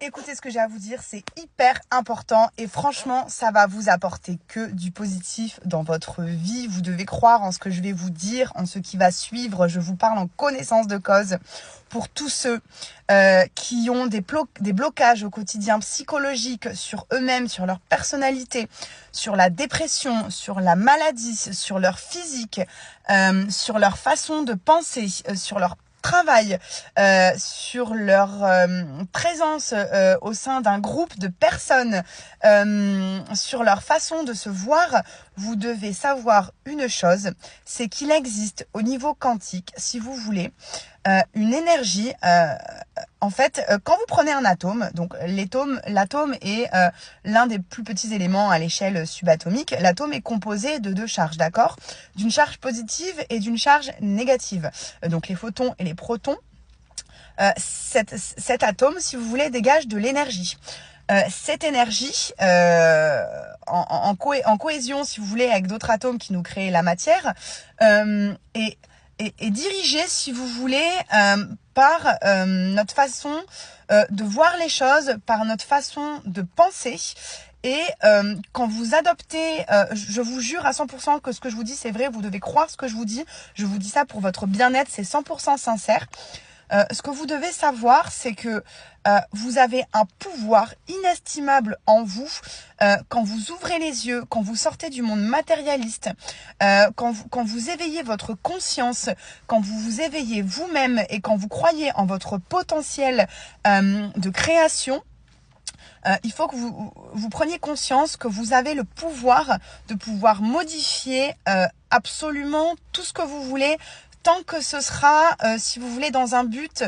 Écoutez ce que j'ai à vous dire, c'est hyper important et franchement, ça va vous apporter que du positif dans votre vie. Vous devez croire en ce que je vais vous dire, en ce qui va suivre. Je vous parle en connaissance de cause pour tous ceux qui ont des blocages au quotidien psychologiques sur eux-mêmes, sur leur personnalité, sur la dépression, sur la maladie, sur leur physique, sur leur façon de penser, sur leur travail, sur leur présence au sein d'un groupe de personnes, sur leur façon de se voir. Vous devez savoir une chose, c'est qu'il existe au niveau quantique, si vous voulez, une énergie. En fait, quand vous prenez un atome, donc l'atome est l'un des plus petits éléments à l'échelle subatomique. L'atome est composé de deux charges, d'accord ? D'une charge positive et d'une charge négative. Donc les photons et les protons. Cet atome, si vous voulez, dégage de l'énergie. Cette énergie, en cohésion, si vous voulez, avec d'autres atomes qui nous créent la matière, est dirigée, si vous voulez, par notre façon de voir les choses, par notre façon de penser. Et quand vous adoptez, je vous jure à 100% que ce que je vous dis c'est vrai, vous devez croire ce que je vous dis. Je vous dis ça pour votre bien-être, c'est 100% sincère. Ce que vous devez savoir, c'est que vous avez un pouvoir inestimable en vous quand vous ouvrez les yeux, quand vous sortez du monde matérialiste, quand vous éveillez votre conscience, quand vous vous éveillez vous-même et quand vous croyez en votre potentiel de création. Il faut que vous preniez conscience que vous avez le pouvoir de pouvoir modifier absolument tout ce que vous voulez, tant que ce sera, si vous voulez, dans un but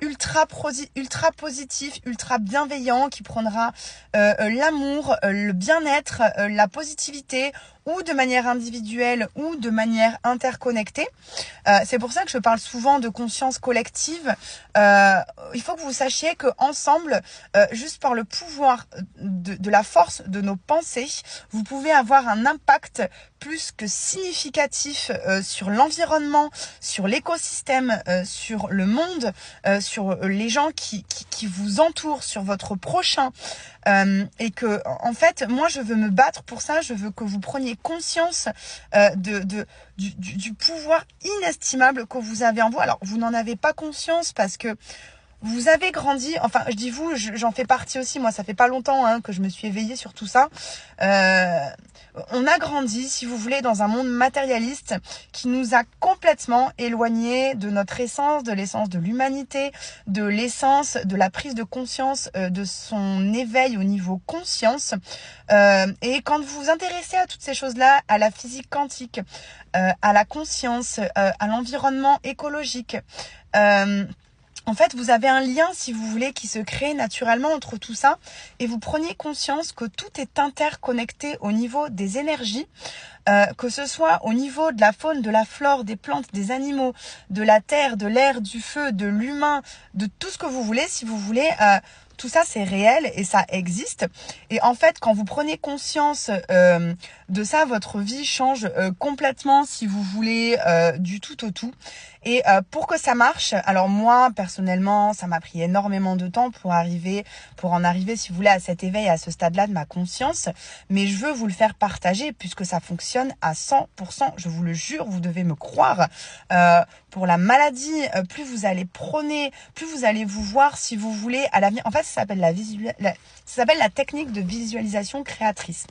ultra positif, ultra bienveillant, qui prendra l'amour, le bien-être, la positivité, ou de manière individuelle ou de manière interconnectée. C'est pour ça que je parle souvent de conscience collective. Il faut que vous sachiez que ensemble, juste par le pouvoir de la force de nos pensées, vous pouvez avoir un impact plus que significatif sur l'environnement, sur l'écosystème, sur le monde, sur les gens qui vous entourent, sur votre prochain. Et que, en fait, moi, je veux me battre pour ça. Je veux que vous preniez conscience du pouvoir inestimable que vous avez en vous. Alors, vous n'en avez pas conscience parce que vous avez grandi, enfin je dis vous, j'en fais partie aussi, moi ça fait pas longtemps que je me suis éveillée sur tout ça. On a grandi, si vous voulez, dans un monde matérialiste qui nous a complètement éloignés de notre essence, de l'essence de l'humanité, de l'essence de la prise de conscience, de son éveil au niveau conscience. Et quand vous vous intéressez à toutes ces choses-là, à la physique quantique, à la conscience, à l'environnement écologique, en fait, vous avez un lien, si vous voulez, qui se crée naturellement entre tout ça et vous preniez conscience que tout est interconnecté au niveau des énergies, que ce soit au niveau de la faune, de la flore, des plantes, des animaux, de la terre, de l'air, du feu, de l'humain, de tout ce que vous voulez, si vous voulez. Tout ça, c'est réel et ça existe. Et en fait, quand vous prenez conscience de ça, votre vie change complètement, si vous voulez, du tout au tout. Et pour que ça marche, alors moi, personnellement, ça m'a pris énormément de temps pour en arriver, si vous voulez, à cet éveil, à ce stade-là de ma conscience. Mais je veux vous le faire partager puisque ça fonctionne à 100%. Je vous le jure, vous devez me croire. Pour la maladie, plus vous allez prôner, plus vous allez vous voir, si vous voulez, à l'avenir. En fait, ça s'appelle la technique de visualisation créatrice.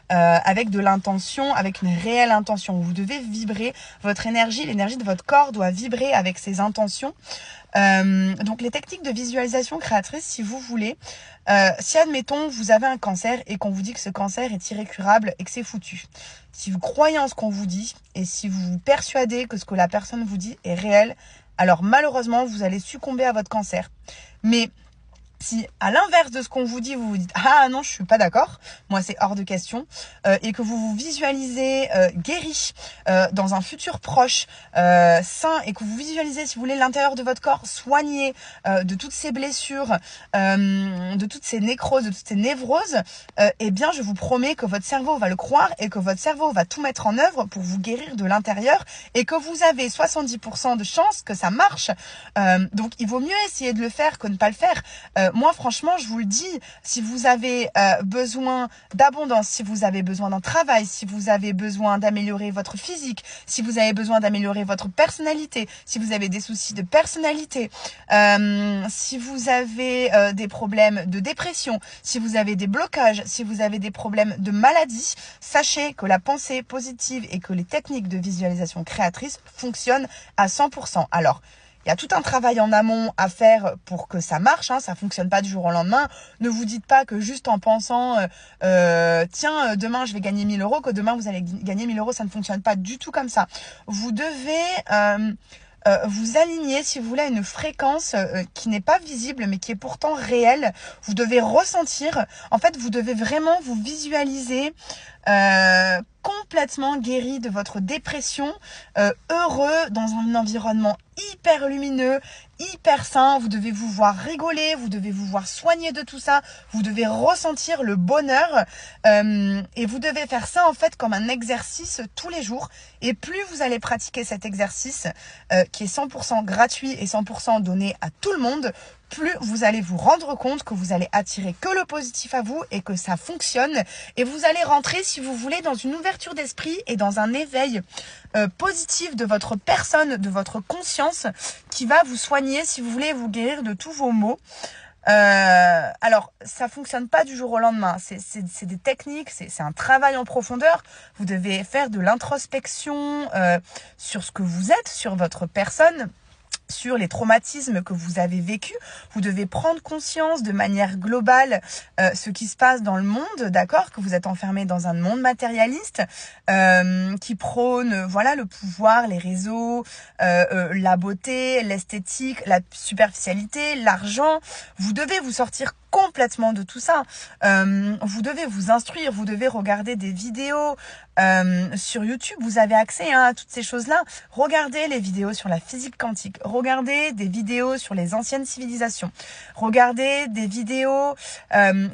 Avec de l'intention, avec une réelle intention. Vous devez vibrer votre énergie, l'énergie de votre corps doit vibrer avec ces intentions. Donc les techniques de visualisation créatrice, si vous voulez, si admettons vous avez un cancer et qu'on vous dit que ce cancer est irrécurable et que c'est foutu, si vous croyez en ce qu'on vous dit et si vous vous persuadez que ce que la personne vous dit est réel, alors malheureusement vous allez succomber à votre cancer. Mais si à l'inverse de ce qu'on vous dit, vous vous dites « Ah non, je suis pas d'accord, moi c'est hors de question » et que vous vous visualisez guéri dans un futur proche, sain, et que vous visualisez, si vous voulez, l'intérieur de votre corps soigné de toutes ces blessures, de toutes ces nécroses, de toutes ces névroses, eh bien je vous promets que votre cerveau va le croire et que votre cerveau va tout mettre en œuvre pour vous guérir de l'intérieur et que vous avez 70% de chance que ça marche. Donc il vaut mieux essayer de le faire que ne pas le faire. Moi, franchement, je vous le dis, si vous avez besoin d'abondance, si vous avez besoin d'un travail, si vous avez besoin d'améliorer votre physique, si vous avez besoin d'améliorer votre personnalité, si vous avez des soucis de personnalité, si vous avez des problèmes de dépression, si vous avez des blocages, si vous avez des problèmes de maladie, sachez que la pensée positive et que les techniques de visualisation créatrice fonctionnent à 100%. Alors, il y a tout un travail en amont à faire pour que ça marche, hein, ça fonctionne pas du jour au lendemain. Ne vous dites pas que juste en pensant tiens, demain je vais gagner 1000 euros, que demain vous allez gagner 1000 euros, ça ne fonctionne pas du tout comme ça. Vous devez vous aligner, si vous voulez, à une fréquence qui n'est pas visible mais qui est pourtant réelle. Vous devez ressentir, en fait vous devez vraiment vous visualiser complètement guéri de votre dépression, heureux dans un environnement hyper lumineux, hyper sain. Vous devez vous voir rigoler, vous devez vous voir soigner de tout ça, vous devez ressentir le bonheur et vous devez faire ça en fait comme un exercice tous les jours. Et plus vous allez pratiquer cet exercice qui est 100% gratuit et 100% donné à tout le monde, plus vous allez vous rendre compte que vous allez attirer que le positif à vous et que ça fonctionne. Et vous allez rentrer, si vous voulez, dans une ouverture d'esprit et dans un éveil positif de votre personne, de votre conscience, qui va vous soigner, si vous voulez, vous guérir de tous vos maux. Alors, ça fonctionne pas du jour au lendemain. C'est des techniques, c'est un travail en profondeur. Vous devez faire de l'introspection sur ce que vous êtes, sur votre personne, sur les traumatismes que vous avez vécus. Vous devez prendre conscience de manière globale ce qui se passe dans le monde, d'accord, que vous êtes enfermé dans un monde matérialiste qui prône voilà le pouvoir, les réseaux, la beauté, l'esthétique, la superficialité, l'argent. Vous devez vous sortir complètement de tout ça. Vous devez vous instruire, vous devez regarder des vidéos sur YouTube. Vous avez accès à toutes ces choses-là. Regardez les vidéos sur la physique quantique. Regardez des vidéos sur les anciennes civilisations. Regardez des vidéos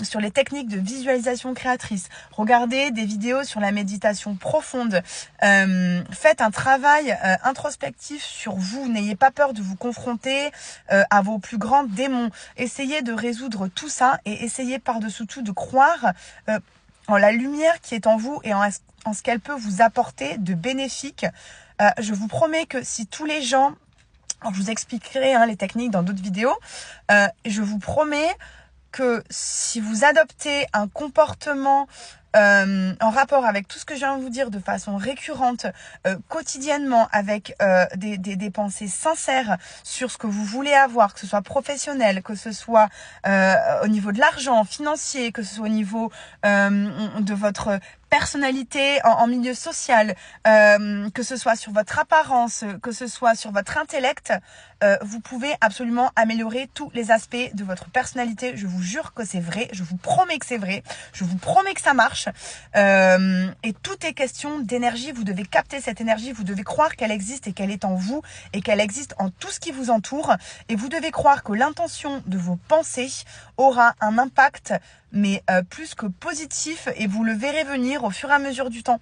sur les techniques de visualisation créatrice. Regardez des vidéos sur la méditation profonde. Faites un travail introspectif sur vous. N'ayez pas peur de vous confronter à vos plus grands démons. Essayez de résoudre tout ça et essayez par-dessous tout de croire en la lumière qui est en vous et en ce qu'elle peut vous apporter de bénéfique. Je vous promets que si tous les gens, alors je vous expliquerai les techniques dans d'autres vidéos, je vous promets que si vous adoptez un comportement en rapport avec tout ce que je viens de vous dire de façon récurrente, quotidiennement, avec des pensées sincères sur ce que vous voulez avoir, que ce soit professionnel, que ce soit au niveau de l'argent, financier, que ce soit au niveau de votre personnalité en milieu social, que ce soit sur votre apparence, que ce soit sur votre intellect, vous pouvez absolument améliorer tous les aspects de votre personnalité. Je vous jure que c'est vrai, je vous promets que c'est vrai, je vous promets que ça marche. Et tout est question d'énergie. Vous devez capter cette énergie, vous devez croire qu'elle existe et qu'elle est en vous et qu'elle existe en tout ce qui vous entoure. Et vous devez croire que l'intention de vos pensées aura un impact mais plus que positif, et vous le verrez venir au fur et à mesure du temps.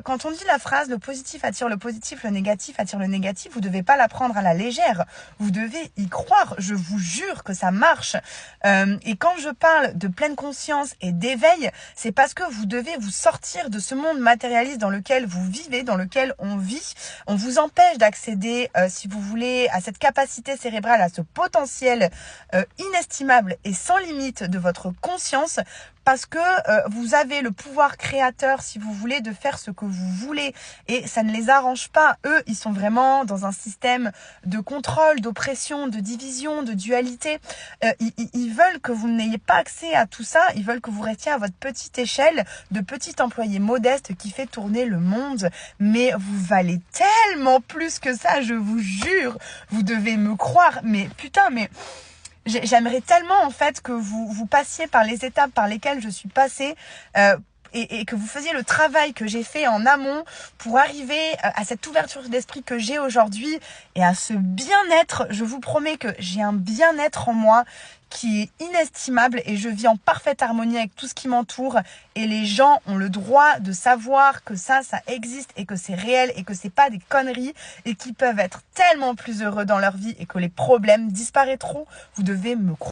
Quand on dit la phrase le positif attire le positif, le négatif attire le négatif, vous devez pas la prendre à la légère, vous devez y croire, je vous jure que ça marche. Et quand je parle de pleine conscience et d'éveil, c'est parce que vous devez vous sortir de ce monde matérialiste dans lequel vous vivez, dans lequel on vit. On vous empêche d'accéder, si vous voulez, à cette capacité cérébrale, à ce potentiel inestimable et sans limite de votre conscience, parce que vous avez le pouvoir créateur, si vous voulez, de faire ce que vous voulez, et ça ne les arrange pas. Eux, ils sont vraiment dans un système de contrôle, d'oppression, de division, de dualité. Ils veulent que vous n'ayez pas accès à tout ça, ils veulent que vous restiez à votre petite échelle de petit employé modeste qui fait tourner le monde. Mais vous valez tellement plus que ça, je vous jure, vous devez me croire. Mais putain, mais j'aimerais tellement en fait que vous passiez par les étapes par lesquelles je suis passée et que vous faisiez le travail que j'ai fait en amont pour arriver à cette ouverture d'esprit que j'ai aujourd'hui et à ce bien-être. Je vous promets que j'ai un bien-être en moi qui est inestimable et je vis en parfaite harmonie avec tout ce qui m'entoure, et les gens ont le droit de savoir que ça existe et que c'est réel et que c'est pas des conneries et qu'ils peuvent être tellement plus heureux dans leur vie et que les problèmes disparaîtront. Vous devez me croire.